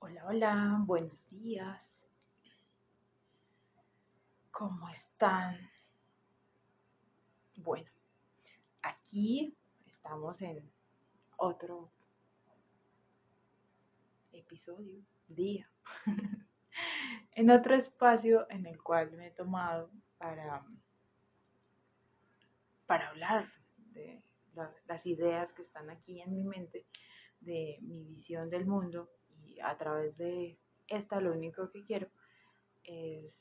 Hola, hola, buenos días. ¿Cómo están? Bueno, aquí estamos en otro episodio, día, en otro espacio en el cual me he tomado para hablar de las ideas que están aquí en mi mente, de mi visión del mundo y a través de esta lo único que quiero es,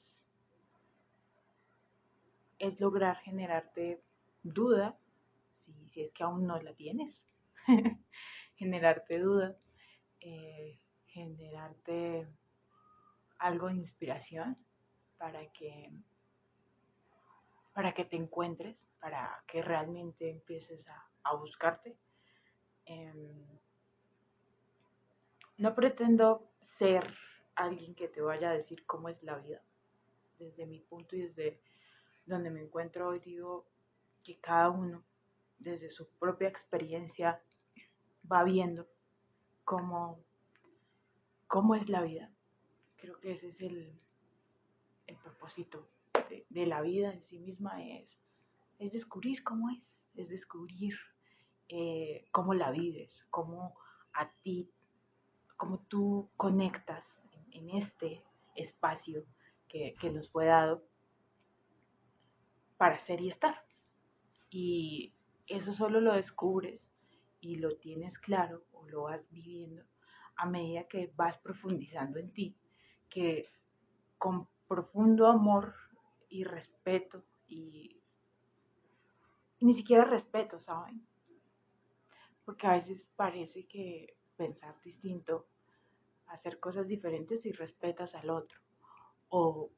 es lograr generarte duda, si es que aún no la tienes, generarte duda, generarte algo de inspiración para que, para que te encuentres, para que realmente empieces a buscarte. No pretendo ser alguien que te vaya a decir cómo es la vida. Desde mi punto y desde donde me encuentro hoy digo que cada uno desde su propia experiencia va viendo cómo, cómo es la vida. Creo que ese es el propósito de la vida en sí misma, es descubrir cómo es descubrir cómo la vives, cómo a ti, cómo tú conectas en este espacio que nos fue dado para ser y estar. Y eso solo lo descubres y lo tienes claro o lo vas viviendo a medida que vas profundizando en ti, que con profundo amor y respeto y ni siquiera respeto, ¿saben? Porque a veces parece que pensar distinto, hacer cosas diferentes y respetas al otro, o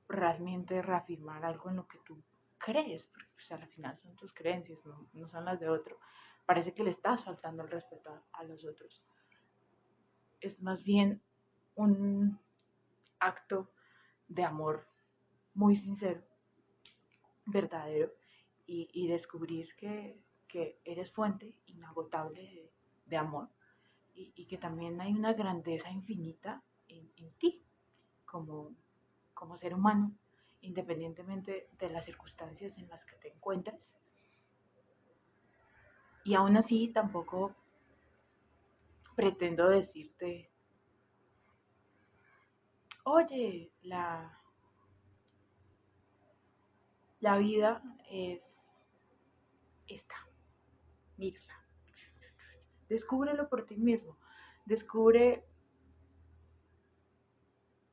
realmente reafirmar algo en lo que tú crees, porque pues, al final son tus creencias, no son las de otro. Parece que le estás faltando el respeto a los otros. Es más bien un acto de amor muy sincero, verdadero, y descubrir que eres fuente inagotable de amor y que también hay una grandeza infinita en ti como, como ser humano, independientemente de las circunstancias en las que te encuentres. Y aún así tampoco pretendo decirte, oye, la vida es esta, mírala, descúbrelo por ti mismo, descubre,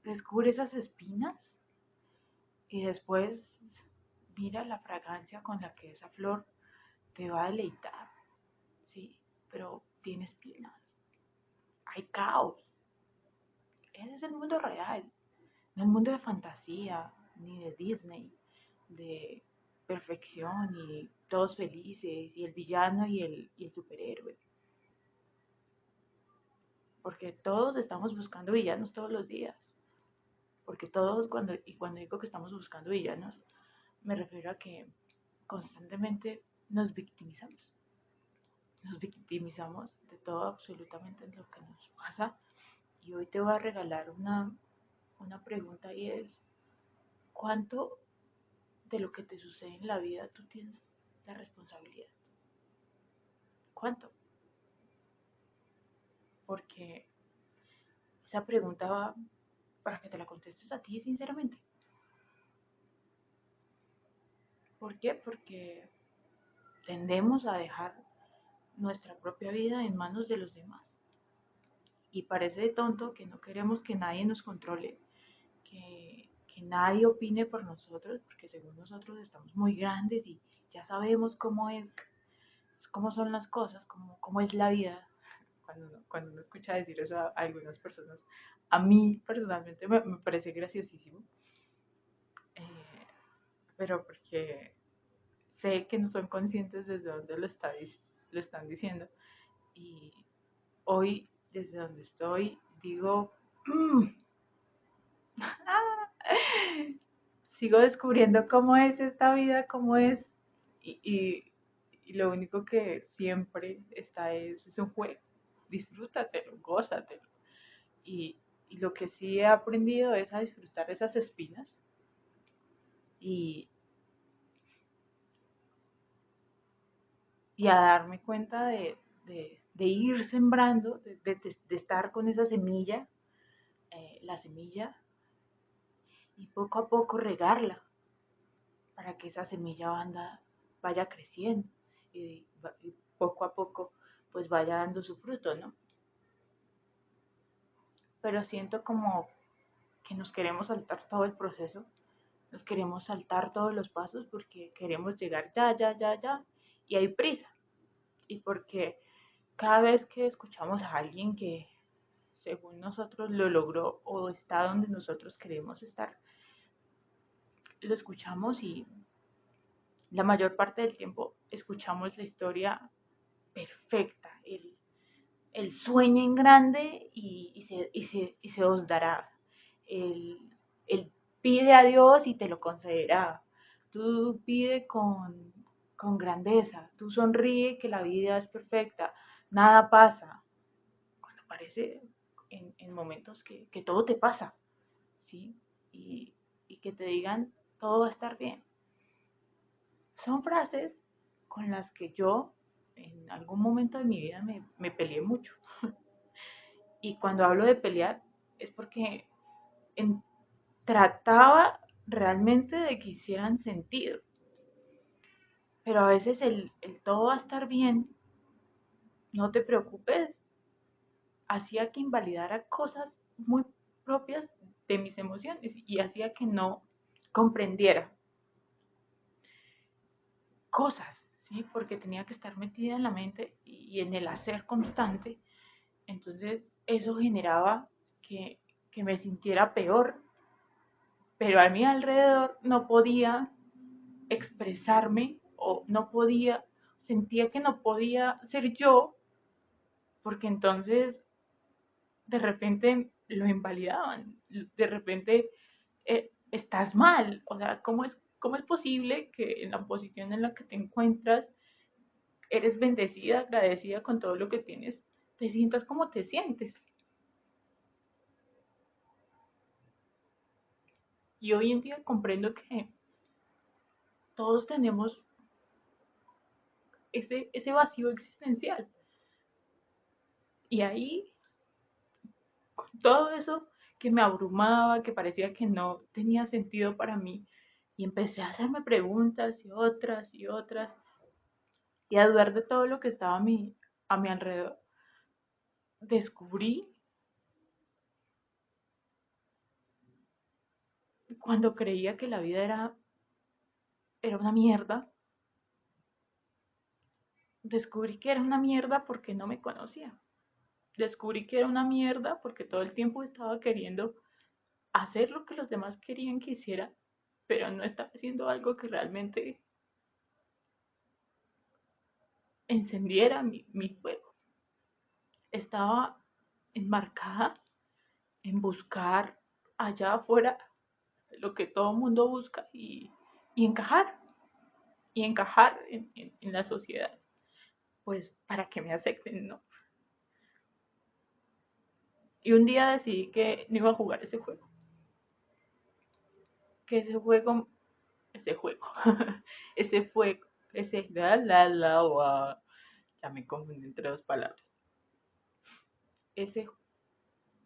descubre esas espinas y después mira la fragancia con la que esa flor te va a deleitar, ¿sí? Pero tiene espinas, hay caos, ese es el mundo real, no el mundo de fantasía, ni de Disney, de perfección y todos felices, y el villano y el superhéroe. Porque todos estamos buscando villanos todos los días. Porque todos, cuando digo que estamos buscando villanos, me refiero a que constantemente nos victimizamos. Nos victimizamos de todo absolutamente lo que nos pasa. Y hoy te voy a regalar una pregunta y es, ¿cuánto de lo que te sucede en la vida tú tienes la responsabilidad? ¿Cuánto? Porque esa pregunta va para que te la contestes a ti sinceramente. ¿Por qué? Porque tendemos a dejar nuestra propia vida en manos de los demás. Y parece tonto que no queremos que nadie nos controle, que nadie opine por nosotros, porque según nosotros estamos muy grandes y ya sabemos cómo son las cosas, cómo es la vida. Cuando uno escucha decir eso a algunas personas, a mí personalmente me parece graciosísimo, eh, pero porque sé que no son conscientes desde dónde lo están diciendo. Y hoy, desde donde estoy, digo, mmm, sigo descubriendo cómo es esta vida, cómo es, y, y, y lo único que siempre está es un juego. Disfrútatelo, gózatelo. Y, y lo que sí he aprendido es a disfrutar esas espinas y, y a darme cuenta de ir sembrando, de estar con esa semilla, la semilla, y poco a poco regarla para que esa semilla vaya creciendo y poco a poco pues vaya dando su fruto, ¿no? Pero siento como que nos queremos saltar todo el proceso, nos queremos saltar todos los pasos porque queremos llegar ya, ya, ya, ya, y hay prisa. Y porque cada vez que escuchamos a alguien que según nosotros lo logró o está donde nosotros queremos estar, lo escuchamos y la mayor parte del tiempo escuchamos la historia perfecta, el sueño en grande y se os dará. El, el pide a Dios y te lo concederá. Tú pide con grandeza, tú sonríe que la vida es perfecta, nada pasa. Cuando parece en momentos que todo te pasa, ¿sí? Y, y que te digan todo va a estar bien. Son frases con las que yo en algún momento de mi vida me peleé mucho. Y cuando hablo de pelear es porque en, trataba realmente de que hicieran sentido. Pero a veces el todo va a estar bien, no te preocupes, hacía que invalidara cosas muy propias de mis emociones y hacía que no comprendiera cosas, ¿sí? Porque tenía que estar metida en la mente y en el hacer constante. Entonces eso generaba que me sintiera peor, pero a mi alrededor no podía expresarme o no podía, sentía que no podía ser yo, porque entonces de repente lo invalidaban, de repente estás mal, o sea, cómo es posible que en la posición en la que te encuentras eres bendecida, agradecida con todo lo que tienes, te sientas como te sientes? Y hoy en día comprendo que todos tenemos ese vacío existencial. Y ahí, con todo eso que me abrumaba, que parecía que no tenía sentido para mí, y empecé a hacerme preguntas y otras, y a dudar de todo lo que estaba a mi alrededor, descubrí cuando creía que la vida era una mierda, descubrí que era una mierda porque no me conocía. Descubrí que era una mierda porque todo el tiempo estaba queriendo hacer lo que los demás querían que hiciera, pero no estaba haciendo algo que realmente encendiera mi fuego. Estaba enmarcada en buscar allá afuera lo que todo el mundo busca y encajar, y encajar en la sociedad, pues para que me acepten, ¿no? Y un día decidí que no iba a jugar ese juego, que ese juego, ese fuego, ese ya me confundí entre dos palabras, ese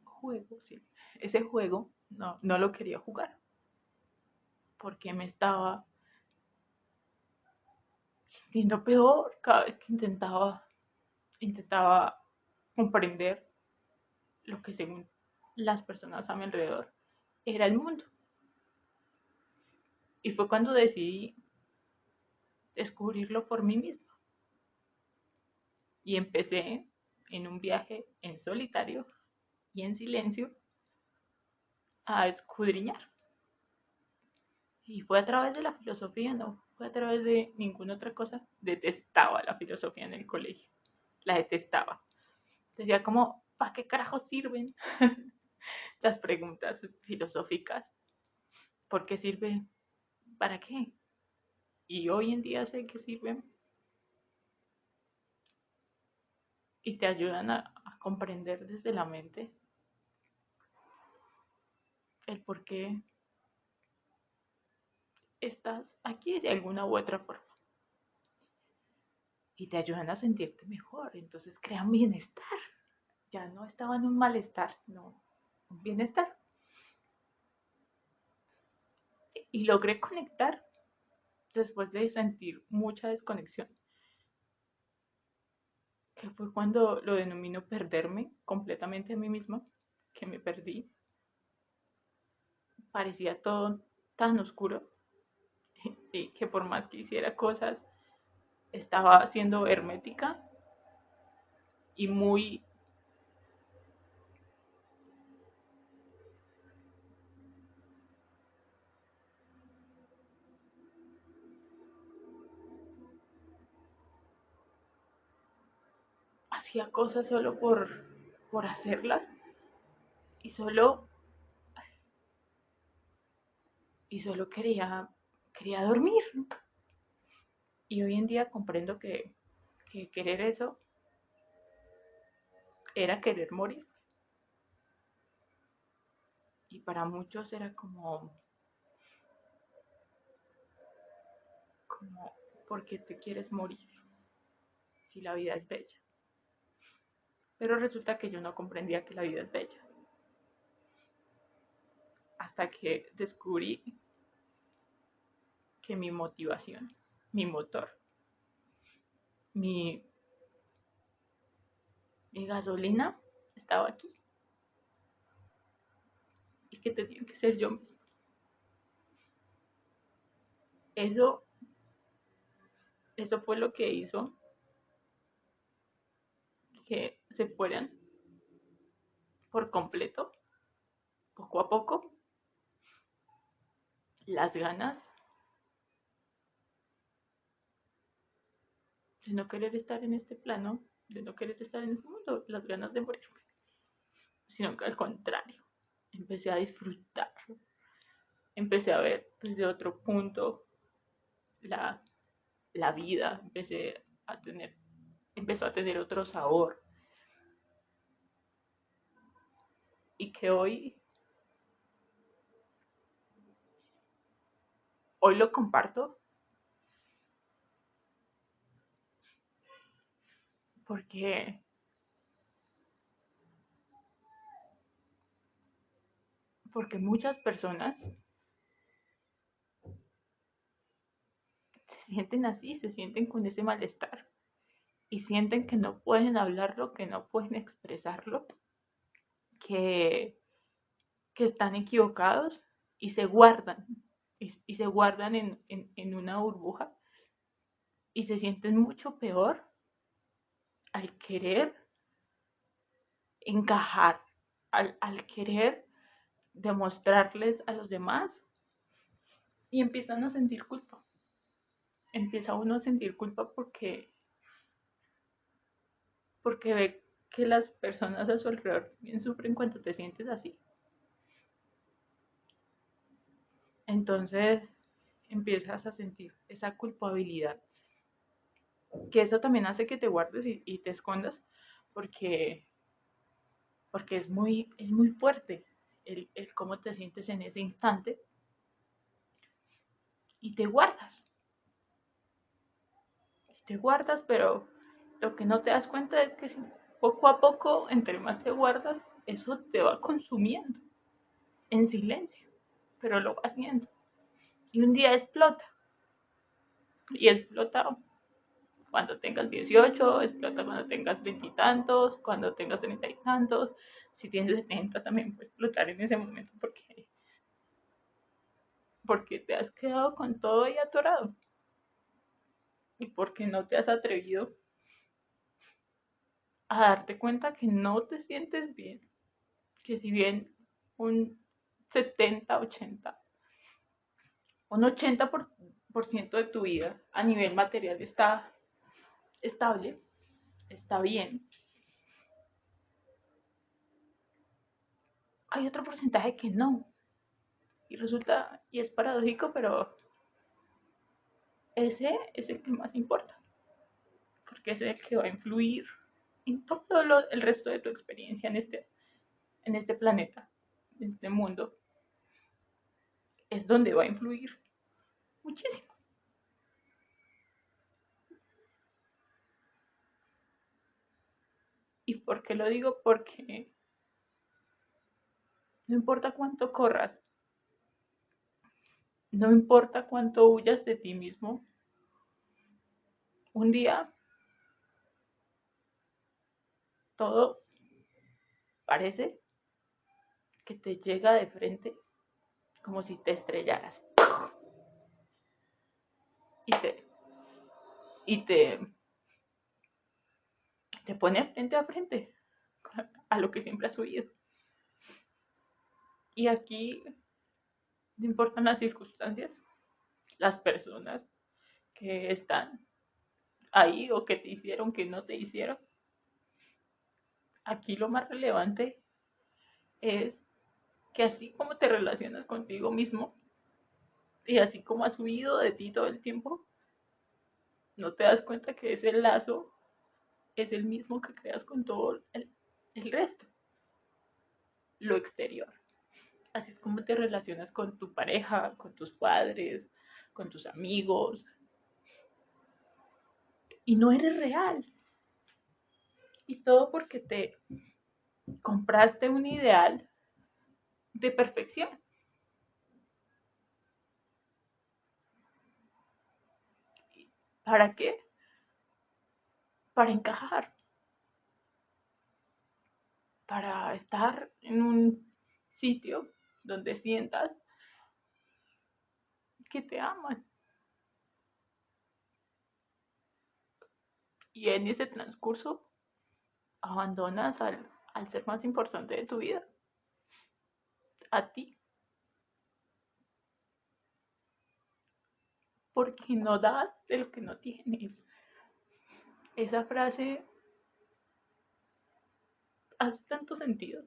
juego, sí, ese juego no lo quería jugar, porque me estaba sintiendo peor cada vez que intentaba comprender lo que según las personas a mi alrededor era el mundo. Y fue cuando decidí descubrirlo por mí misma. Y empecé en un viaje en solitario y en silencio a escudriñar. Y fue a través de la filosofía, no fue a través de ninguna otra cosa. Detestaba la filosofía en el colegio. La detestaba. Decía como, ¿para qué carajo sirven las preguntas filosóficas? ¿Por qué sirven? ¿Para qué? Y hoy en día sé que sirven y te ayudan a comprender desde la mente el por qué estás aquí de alguna u otra forma. Y te ayudan a sentirte mejor, entonces crean bienestar. Ya no estaba en un malestar, no, un bienestar. Y logré conectar después de sentir mucha desconexión, que fue cuando lo denomino perderme completamente a mí misma, que me perdí. Parecía todo tan oscuro y que por más que hiciera cosas, estaba siendo hermética y muy hacía cosas solo por hacerlas y solo, y solo quería dormir. Y hoy en día comprendo que querer eso era querer morir. Y para muchos era como, ¿por qué te quieres morir si la vida es bella? Pero resulta que yo no comprendía que la vida es bella. Hasta que descubrí que mi motivación, mi motor, mi, mi gasolina estaba aquí. Y que tenía que ser yo misma. Eso, eso fue lo que hizo que se fueran por completo, poco a poco, las ganas de no querer estar en este plano, de no querer estar en este mundo, las ganas de morirme, sino que al contrario, empecé a disfrutar, empecé a ver desde otro punto la, la vida, empezó a tener otro sabor y que hoy lo comparto porque, porque muchas personas se sienten así, se sienten con ese malestar y sienten que no pueden hablarlo, que no pueden expresarlo, que, que están equivocados y se guardan, y se guardan en una burbuja y se sienten mucho peor al querer encajar, al querer demostrarles a los demás y empiezan a sentir culpa. Empieza uno a sentir culpa porque ve que las personas a su alrededor también sufren cuando te sientes así. Entonces empiezas a sentir esa culpabilidad, que eso también hace que te guardes y te escondas, porque, porque es muy fuerte el cómo te sientes en ese instante y te guardas, pero lo que no te das cuenta es que si poco a poco, entre más te guardas, eso te va consumiendo en silencio, pero lo va haciendo. Y un día explota, y explota cuando tengas 18, explota cuando tengas 20 y tantos, cuando tengas 30 y tantos. Si tienes 70 también puede explotar en ese momento porque te has quedado con todo ahí atorado y porque no te has atrevido a darte cuenta que no te sientes bien, que si bien un 70, 80, un 80% de tu vida a nivel material está estable, está bien, hay otro porcentaje que no. Y resulta, y es paradójico, pero ese es el que más importa, porque es el que va a influir en todo el resto de tu experiencia en este planeta, en este mundo. es donde va a influir muchísimo. ¿Y por qué lo digo? Porque no importa cuánto corras, no importa cuánto huyas de ti mismo, un día todo parece que te llega de frente como si te estrellaras y y te, te pone frente a frente a lo que siempre has huido. Y aquí no importan las circunstancias, las personas que están ahí o que te hicieron, que no te hicieron. Aquí lo más relevante es que así como te relacionas contigo mismo y así como has huido de ti todo el tiempo, no te das cuenta que ese lazo es el mismo que creas con todo el resto, lo exterior. Así es como te relacionas con tu pareja, con tus padres, con tus amigos. Y no eres real. Y todo porque te compraste un ideal de perfección. ¿Para qué? Para encajar, para estar en un sitio donde sientas que te aman. Y en ese transcurso abandonas al ser más importante de tu vida, a ti, porque no das de lo que no tienes. Esa frase hace tanto sentido.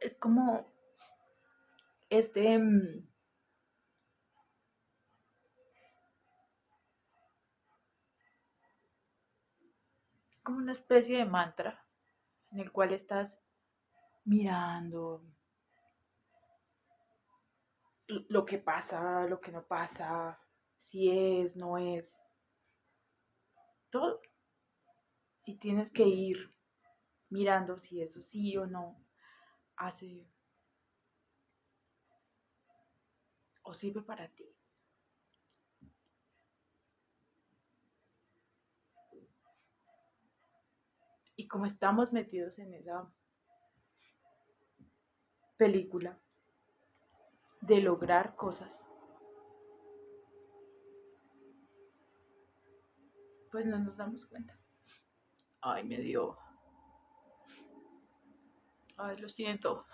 Es como este, como una especie de mantra en el cual estás mirando lo que pasa, lo que no pasa, si es, no es, todo. Y tienes que ir mirando si eso sí o no hace o sirve para ti. Y como estamos metidos en esa película de lograr cosas, pues no nos damos cuenta. Ay, me dio. Ay, lo siento.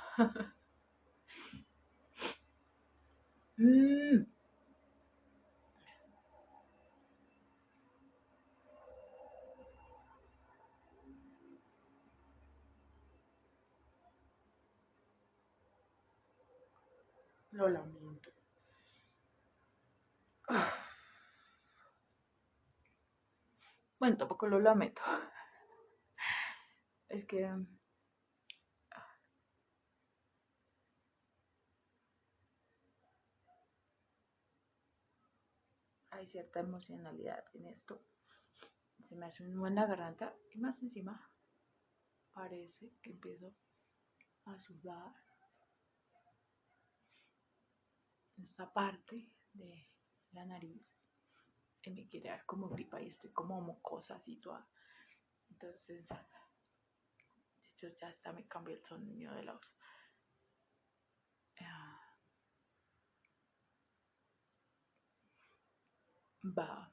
mm, lo lamento. Bueno, tampoco lo lamento. Es que hay cierta emocionalidad en esto. Se me hace un nudo en la garganta y más encima parece que empiezo a sudar en esta parte de la nariz que me quiere dar como gripa y estoy como mocosa así toda. Entonces, de hecho ya hasta me cambió el sonido de la voz. Ah, va.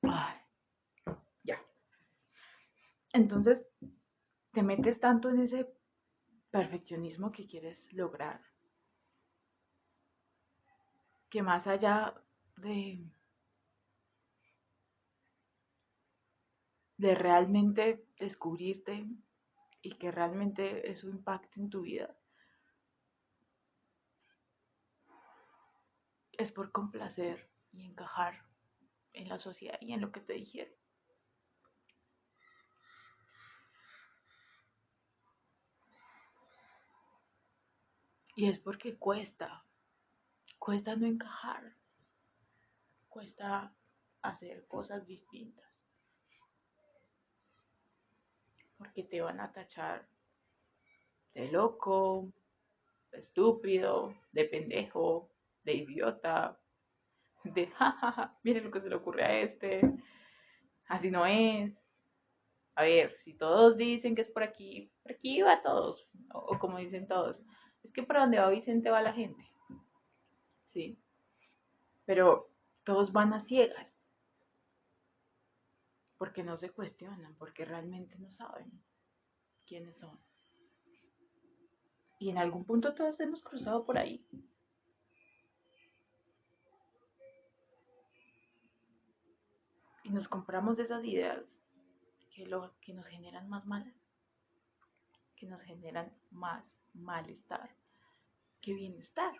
Ay, ya. Entonces, te metes tanto en ese perfeccionismo que quieres lograr que más allá de, de realmente descubrirte y que realmente eso impacte en tu vida, es por complacer y encajar en la sociedad y en lo que te dijeron. Y es porque cuesta no encajar, cuesta hacer cosas distintas, porque te van a tachar de loco, de estúpido, de pendejo, de idiota, de jajaja, miren lo que se le ocurre a este, así no es. A ver, si todos dicen que es por aquí va todos, o como dicen todos, es que para donde va Vicente va la gente, ¿sí? Pero todos van a ciegas, porque no se cuestionan, porque realmente no saben quiénes son. Y en algún punto todos hemos cruzado por ahí. Y nos compramos esas ideas que nos generan más mal, que nos generan más malestar que bienestar.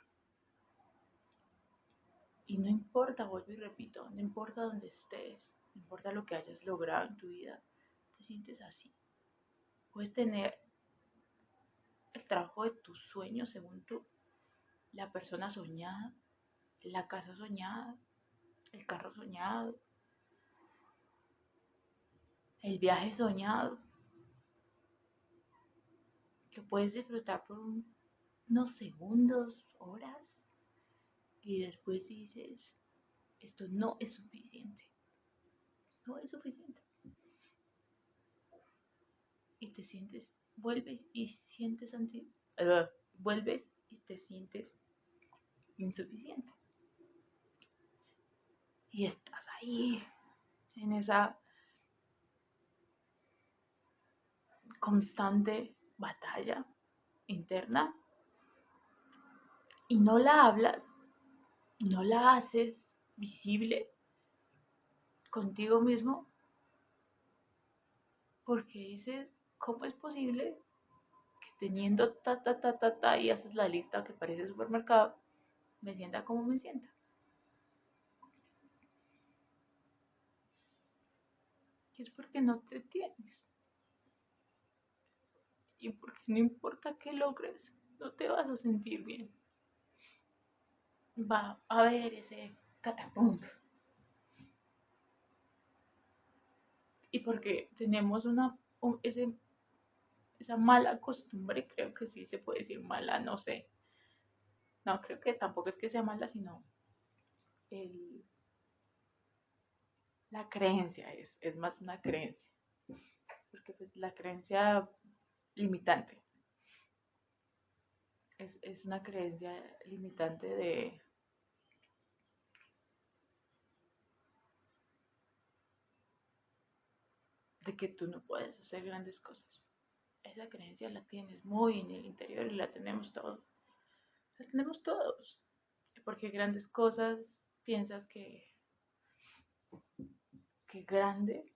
Y no importa, vuelvo y repito, no importa dónde estés, no importa lo que hayas logrado en tu vida, te sientes así. Puedes tener el trabajo de tus sueños según tú, la persona soñada, la casa soñada, el carro soñado, el viaje soñado, que puedes disfrutar por unos segundos, horas, y después dices, esto no es suficiente, no es suficiente. Y te sientes, vuelves y sientes vuelves y te sientes insuficiente. Y estás ahí, en esa constante batalla interna, y no la hablas, no la haces visible contigo mismo, porque dices, ¿cómo es posible que teniendo ta y haces la lista que parece supermercado, me sienta como me sienta? Y es porque no te tienes. Y porque no importa qué logres, no te vas a sentir bien. Va a haber ese catapum. Y porque tenemos esa mala costumbre, creo que sí se puede decir mala, no sé. No, creo que tampoco es que sea mala, sino el, la creencia es más una creencia. Porque pues la creencia limitante es una creencia limitante de que tú no puedes hacer grandes cosas. Esa creencia la tienes muy en el interior y la tenemos todos. La tenemos todos. Porque grandes cosas piensas que grande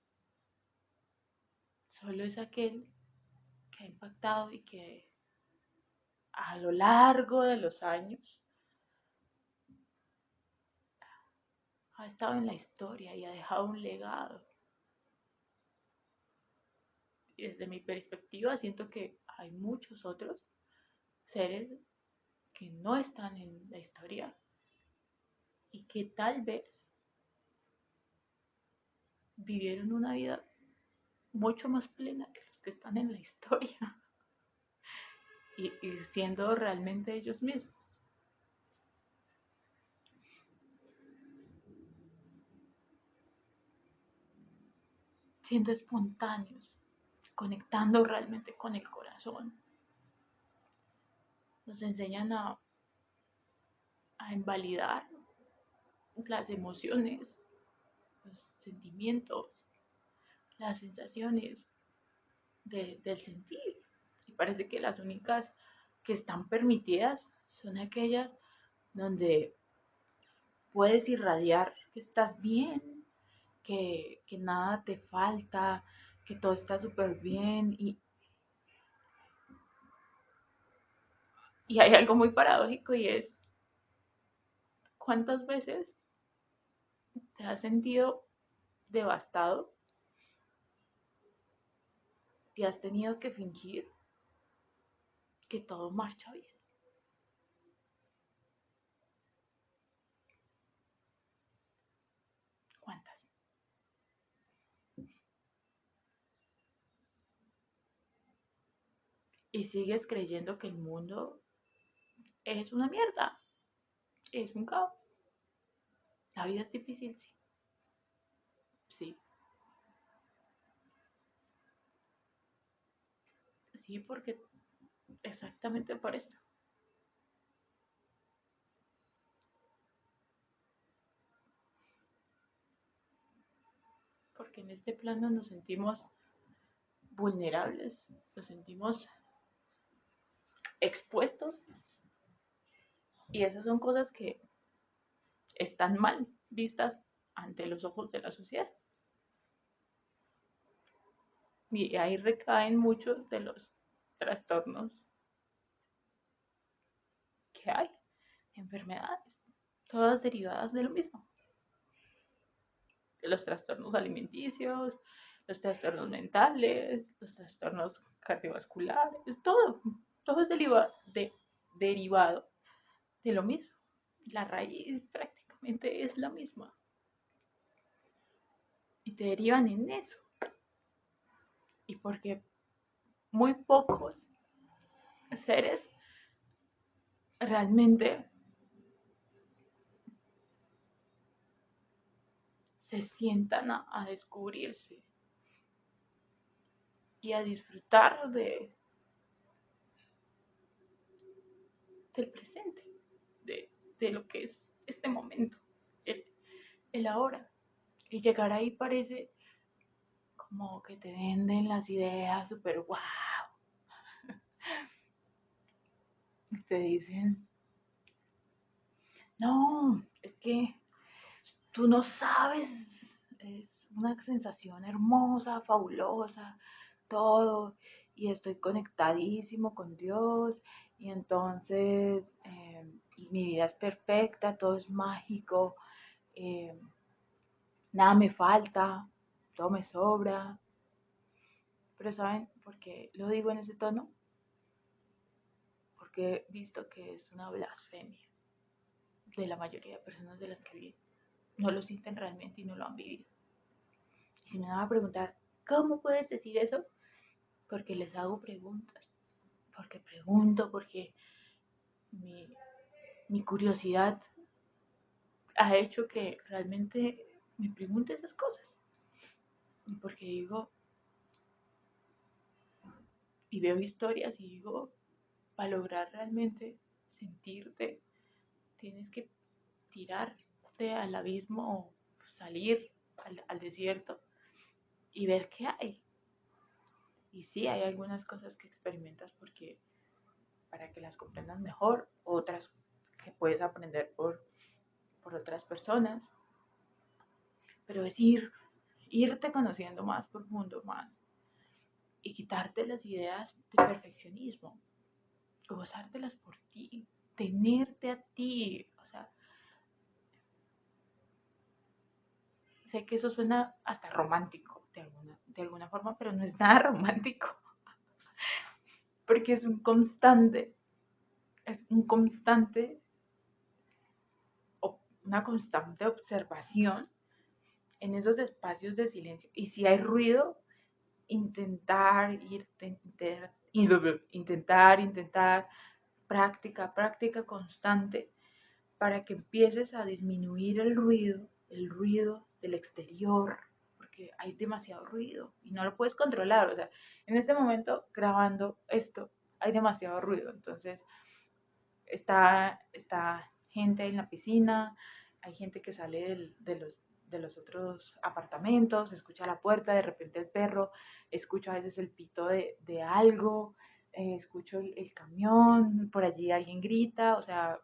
solo es aquel que ha impactado y que a lo largo de los años ha estado en la historia y ha dejado un legado. Y desde mi perspectiva siento que hay muchos otros seres que no están en la historia y que tal vez vivieron una vida mucho más plena que los que están en la historia y siendo realmente ellos mismos, siendo espontáneos, conectando realmente con el corazón. Nos enseñan a invalidar las emociones, los sentimientos, las sensaciones del sentir. Y parece que las únicas que están permitidas son aquellas donde puedes irradiar que estás bien, que nada te falta, que todo está súper bien. Y hay algo muy paradójico y es ¿Cuántas veces te has sentido devastado y has tenido que fingir que todo marcha bien? ¿Cuántas? Y sigues creyendo que el mundo es una mierda, es un caos. La vida es difícil, sí. Sí, sí, porque exactamente por esto. Porque en este plano nos sentimos vulnerables, nos sentimos expuestos y esas son cosas que están mal vistas ante los ojos de la sociedad. Y ahí recaen muchos de los trastornos que hay, enfermedades, todas derivadas de lo mismo, de los trastornos alimenticios, los trastornos mentales, los trastornos cardiovasculares, todo es derivado de lo mismo. La raíz prácticamente es la misma y te derivan en eso. Y porque muy pocos seres realmente se sientan a descubrirse y a disfrutar del presente, de lo que es este momento, el, el ahora. Y llegar ahí parece como que te venden las ideas super wow. Y te dicen, no, es que tú no sabes, es una sensación hermosa, fabulosa, todo, y estoy conectadísimo con Dios, y entonces y mi vida es perfecta, todo es mágico, eh, nada me falta, todo me sobra. Pero ¿saben por qué lo digo en ese tono? Porque he visto que es una blasfemia de la mayoría de personas de las que viven. No lo sienten realmente y no lo han vivido. Y si me van a preguntar, ¿cómo puedes decir eso? Porque les hago preguntas. Porque pregunto, porque mi, mi curiosidad ha hecho que realmente me pregunte esas cosas. Y porque digo, y veo historias y digo, para lograr realmente sentirte, tienes que tirarte al abismo o salir al desierto y ver qué hay. Y sí, hay algunas cosas que experimentas porque para que las comprendas mejor, otras que puedes aprender por otras personas, pero es irte conociendo más profundo, más, y quitarte las ideas de perfeccionismo, gozártelas por ti, tenerte a ti, o sea, sé que eso suena hasta romántico de alguna forma, pero no es nada romántico, porque es un constante, una constante observación en esos espacios de silencio. Y si hay ruido, intentar, práctica constante para que empieces a disminuir el ruido del exterior, porque hay demasiado ruido y no lo puedes controlar. O sea, en este momento grabando esto hay demasiado ruido, entonces está gente en la piscina, hay gente que sale de los otros apartamentos, escucha la puerta, de repente el perro, escucho a veces el pito de algo, escucho el camión, por allí alguien grita, o sea,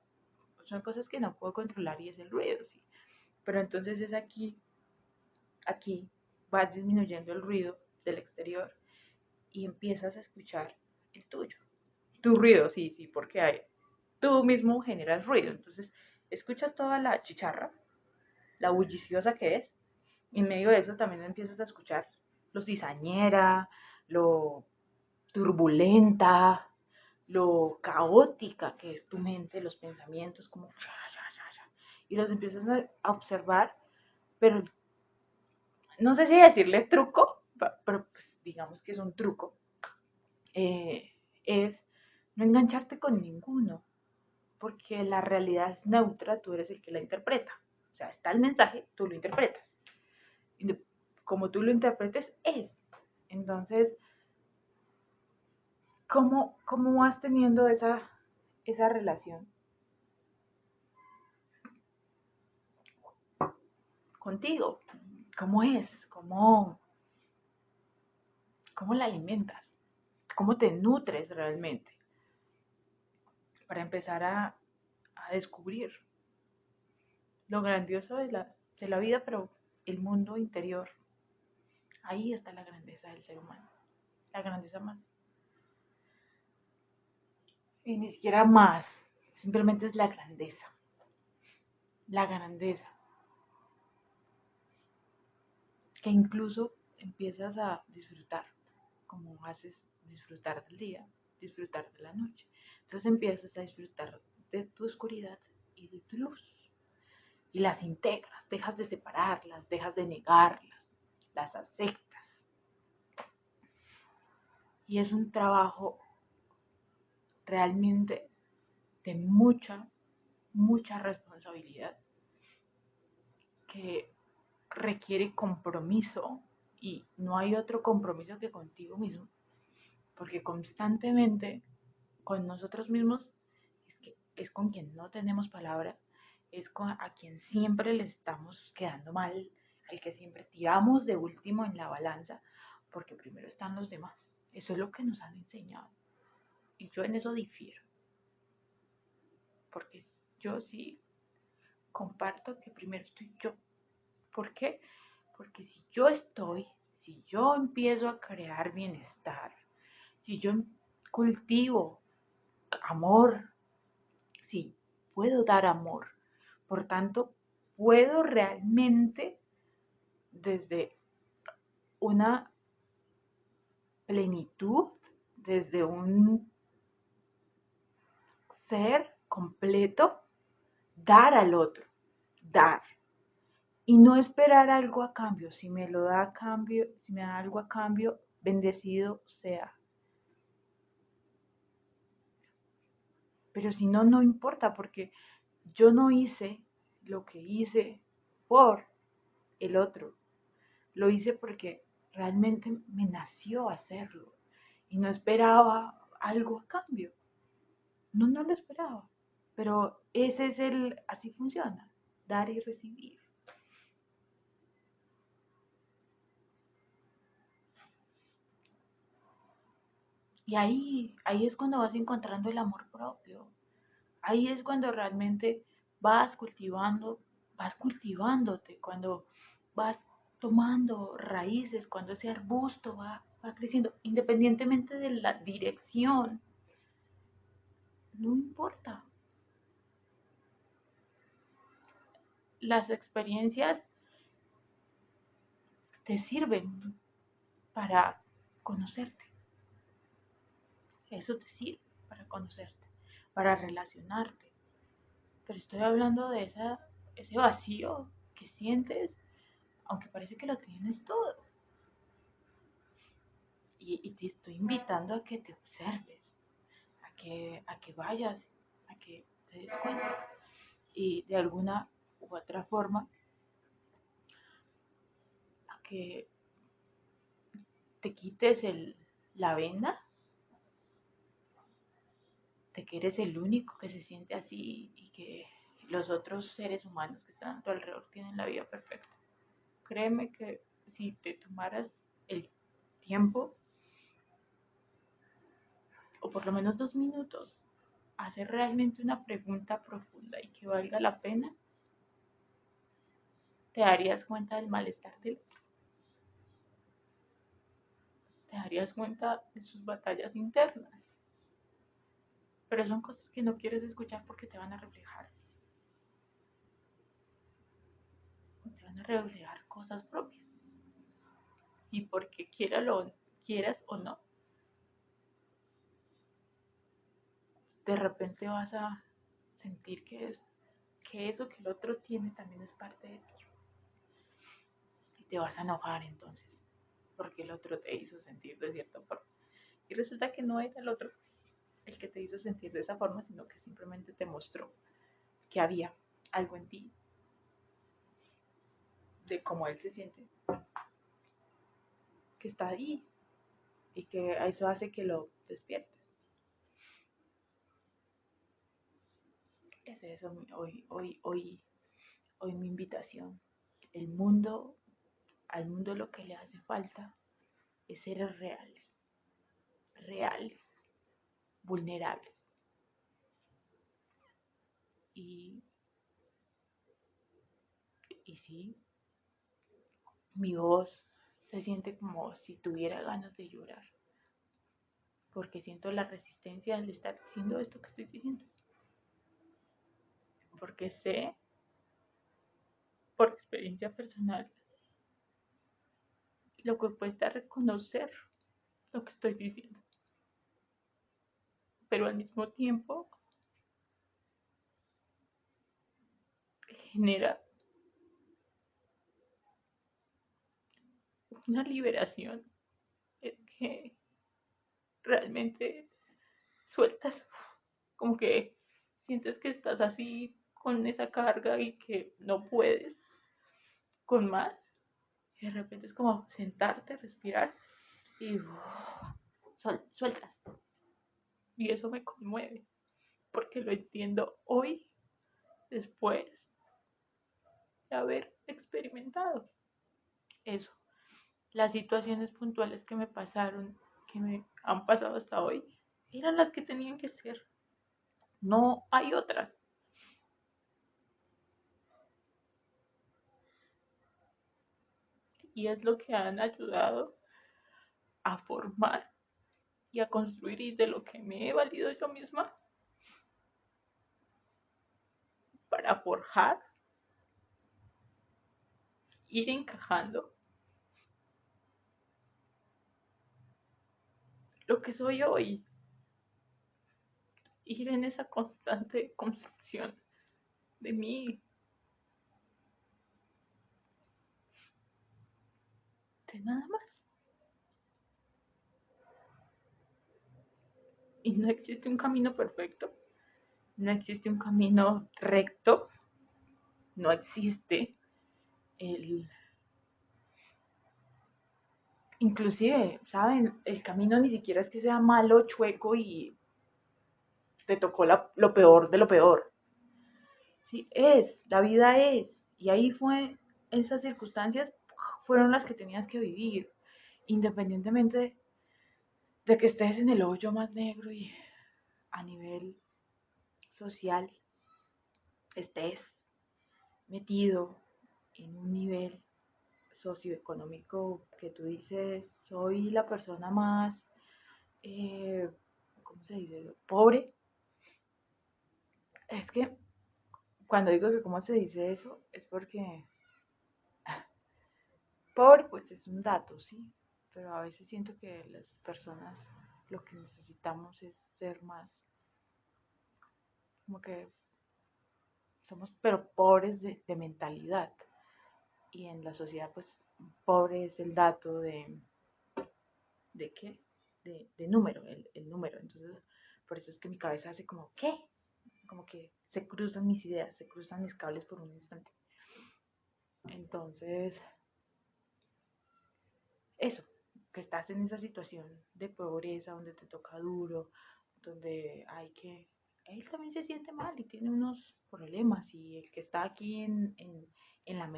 son cosas que no puedo controlar y es el ruido, ¿sí? Pero entonces es aquí vas disminuyendo el ruido del exterior y empiezas a escuchar el tuyo. Tu ruido, sí, porque hay, tú mismo generas ruido. Entonces escuchas toda la chicharra, la bulliciosa que es, y en medio de eso también empiezas a escuchar lo cizañera, lo turbulenta, lo caótica que es tu mente, los pensamientos, como y los empiezas a observar, pero no sé si decirle truco, pero pues, digamos que es un truco, es no engancharte con ninguno, porque la realidad es neutra, tú eres el que la interpreta. O sea, está el mensaje, tú lo interpretas. Y como tú lo interpretes, es. Entonces, ¿cómo vas teniendo esa relación contigo? ¿Cómo es? ¿Cómo la alimentas? ¿Cómo te nutres realmente? Para empezar a descubrir lo grandioso de la vida, pero el mundo interior. Ahí está la grandeza del ser humano. La grandeza más. Y ni siquiera más. Simplemente es la grandeza. La grandeza. Que incluso empiezas a disfrutar. Como haces disfrutar del día, disfrutar de la noche. Entonces empiezas a disfrutar de tu oscuridad y de tu luz. Y las integras, dejas de separarlas, dejas de negarlas, las aceptas. Y es un trabajo realmente de mucha responsabilidad que requiere compromiso y no hay otro compromiso que contigo mismo, porque constantemente con nosotros mismos es con quien no tenemos palabra, es a quien siempre le estamos quedando mal, al que siempre tiramos de último en la balanza, porque primero están los demás. Eso es lo que nos han enseñado. Y yo en eso difiero, porque yo sí comparto que primero estoy yo. ¿Por qué? Porque si yo empiezo a crear bienestar, si yo cultivo amor, sí, puedo dar amor. Por tanto, puedo realmente desde una plenitud, desde un ser completo, dar al otro, dar. Y no esperar algo a cambio. Si me lo da a cambio, si me da algo a cambio, bendecido sea. Pero si no, no importa, porque yo no hice lo que hice por el otro. Lo hice porque realmente me nació hacerlo. Y no esperaba algo a cambio. No, no lo esperaba. Pero así funciona, dar y recibir. Y ahí es cuando vas encontrando el amor propio. Ahí es cuando realmente vas cultivándote, cuando vas tomando raíces, cuando ese arbusto va creciendo, independientemente de la dirección, no importa. Las experiencias te sirven para conocerte, eso te sirve para conocerte, para relacionarte. Pero estoy hablando de ese vacío que sientes, aunque parece que lo tienes todo. Y te estoy invitando a que te observes, a que vayas, a que te des cuenta y de alguna u otra forma a que te quites la venda de que eres el único que se siente así y que los otros seres humanos que están a tu alrededor tienen la vida perfecta. Créeme que si te tomaras el tiempo, o por lo menos 2 minutos, hacer realmente una pregunta profunda y que valga la pena, te darías cuenta del malestar del otro, te darías cuenta de sus batallas internas, pero son cosas que no quieres escuchar porque te van a reflejar. van a reflejar cosas propias. Y porque quieras o no, de repente vas a sentir que eso que el otro tiene también es parte de ti. Y te vas a enojar entonces, porque el otro te hizo sentir de cierta forma. Y resulta que no era el otro el que te hizo sentir de esa forma, sino que simplemente te mostró que había algo en ti, de cómo él se siente, que está ahí y que eso hace que lo despiertes. Es eso hoy mi invitación. El mundo, al mundo lo que le hace falta es ser reales, vulnerables. Y, y sí, mi voz se siente como si tuviera ganas de llorar, porque siento la resistencia al estar diciendo esto que estoy diciendo. Porque sé, por experiencia personal, lo que cuesta reconocer lo que estoy diciendo. Pero al mismo tiempo genera una liberación en que realmente sueltas, como que sientes que estás así con esa carga y que no puedes con más. Y de repente es como sentarte, respirar y sueltas. Y eso me conmueve, porque lo entiendo hoy, después de haber experimentado eso. Las situaciones puntuales que me pasaron, que me han pasado hasta hoy, eran las que tenían que ser. No hay otras. Y es lo que han ayudado a formar y a construir, y de lo que me he valido yo misma para forjar, ir encajando lo que soy hoy, ir en esa constante construcción de mí, de nada más. Y no existe un camino perfecto, no existe un camino recto, no existe el... Inclusive, ¿saben? El camino ni siquiera es que sea malo, chueco y te tocó lo peor de lo peor. Sí, la vida es. Y ahí fue, esas circunstancias fueron las que tenías que vivir, independientemente de que estés en el hoyo más negro y a nivel social estés metido en un nivel socioeconómico que tú dices, soy la persona más, ¿cómo se dice? Pobre. Es que cuando digo que cómo se dice eso, es porque pobre pues es un dato, sí, pero a veces siento que las personas lo que necesitamos es ser más, como que somos pero pobres de mentalidad, y en la sociedad pues pobre es el dato ¿de qué? De número, el número. Entonces, por eso es que mi cabeza hace como, ¿qué? Como que se cruzan mis ideas, se cruzan mis cables por un instante. Entonces, eso, que estás en esa situación de pobreza, donde te toca duro, donde hay que... Él también se siente mal y tiene unos problemas, y el que está aquí en la...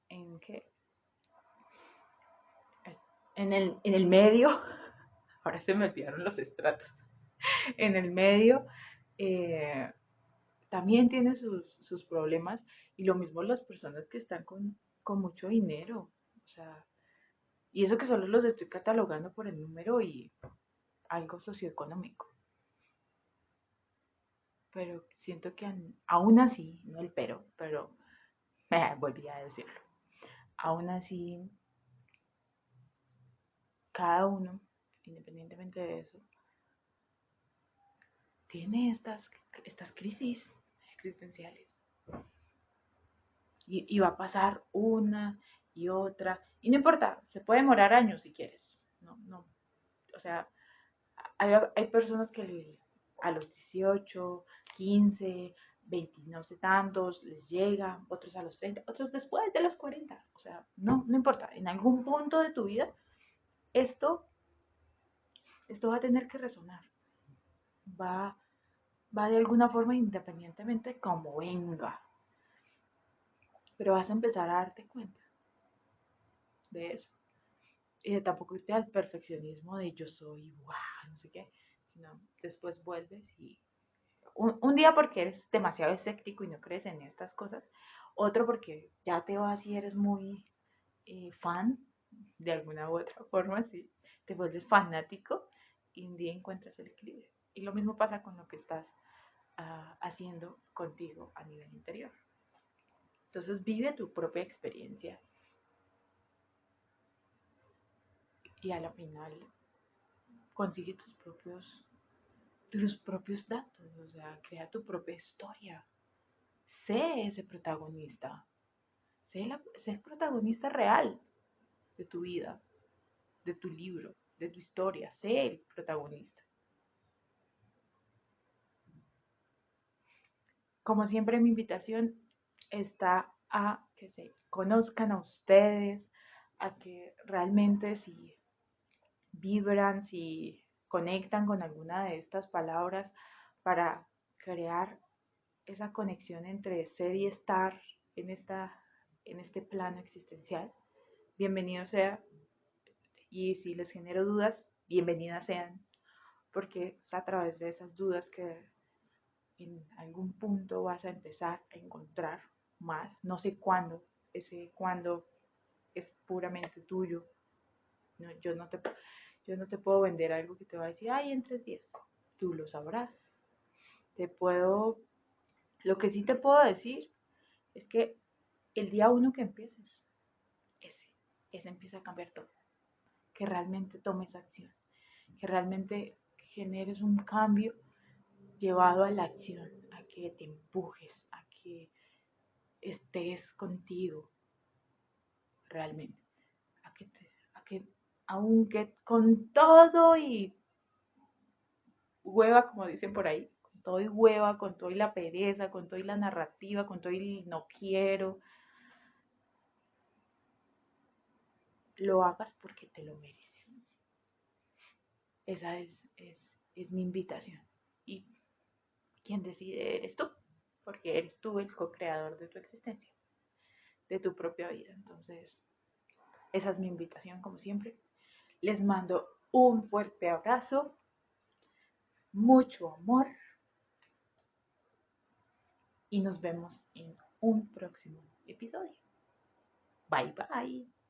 ¿En qué? En el medio, ahora se me olvidaron los estratos, en el medio eh, también tiene sus problemas, y lo mismo las personas que están con mucho dinero, o sea, y eso que solo los estoy catalogando por el número y algo socioeconómico, pero siento que aún así, no el pero Volví a decirlo. Aún así, cada uno, independientemente de eso, tiene estas crisis existenciales. Y va a pasar una y otra. Y no importa, se puede demorar años si quieres. No, no. O sea, hay personas que a los 18, 15, 20, no sé tantos, les llega, otros a los 30, otros después de los 40. O sea, no importa. En algún punto de tu vida, esto, esto va a tener que resonar. Va, va de alguna forma independientemente como venga. Pero vas a empezar a darte cuenta de eso. Y de tampoco irte al perfeccionismo de yo soy, wow, no sé qué, sino después vuelves y un día porque eres demasiado escéptico y no crees en estas cosas, otro porque ya te vas y eres muy fan de alguna u otra forma, ¿sí? Te vuelves fanático y un día encuentras el equilibrio. Y lo mismo pasa con lo que estás haciendo contigo a nivel interior. Entonces vive tu propia experiencia y a la final consigue tus propios datos, o sea, crea tu propia historia. Sé ese protagonista, sé el protagonista real de tu vida, de tu libro, de tu historia, sé el protagonista. Como siempre, mi invitación está a que se conozcan a ustedes, a que realmente si vibran, si conectan con alguna de estas palabras para crear esa conexión entre ser y estar en, en este plano existencial, bienvenido sea. Y si les genero dudas, bienvenidas sean, porque es a través de esas dudas que en algún punto vas a empezar a encontrar más. No sé cuándo, ese cuándo es puramente tuyo. No, yo no te puedo vender algo que te va a decir, ay, en 3 días. Tú lo sabrás. Lo que sí te puedo decir es que el día uno que empieces, ese, ese empieza a cambiar todo. Que realmente tomes acción, que realmente generes un cambio llevado a la acción, a que te empujes, a que estés contigo realmente, a que aunque con todo y hueva, como dicen por ahí, con todo y hueva, con todo y la pereza, con todo y la narrativa, con todo y no quiero, lo hagas porque te lo mereces. Esa es mi invitación. Y quien decide eres tú, porque eres tú el co-creador de tu existencia, de tu propia vida. Entonces, esa es mi invitación, como siempre. Les mando un fuerte abrazo, mucho amor y nos vemos en un próximo episodio. Bye bye.